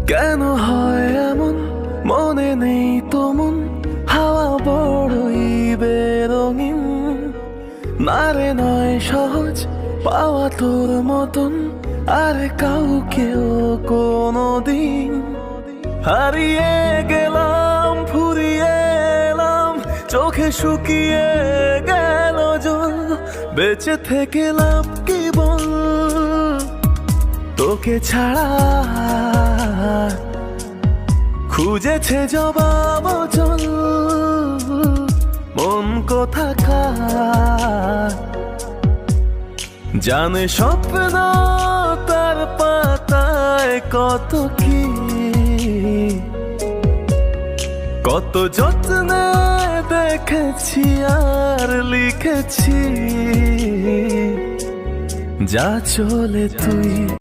কেন হয় এমন মনে নেই তোমন হাওয়া বড়ই বেরঙিন নারে নয় সহজ পাওয়া তোর মতন আর কাউকেও কোনোদিন হারিয়ে গেলাম ফুরিয়ে এলাম চোখে শুকিয়ে গেল জল বেঁচে থেকে লাভ কি বল তোকে ছাড়া খুঁজেছে জবাব চল মন কোথাকার জানে স্বপ্ন তার পাতায় কত কি কত যত্নে দেখেছি আর লিখেছি যা চলে তুই।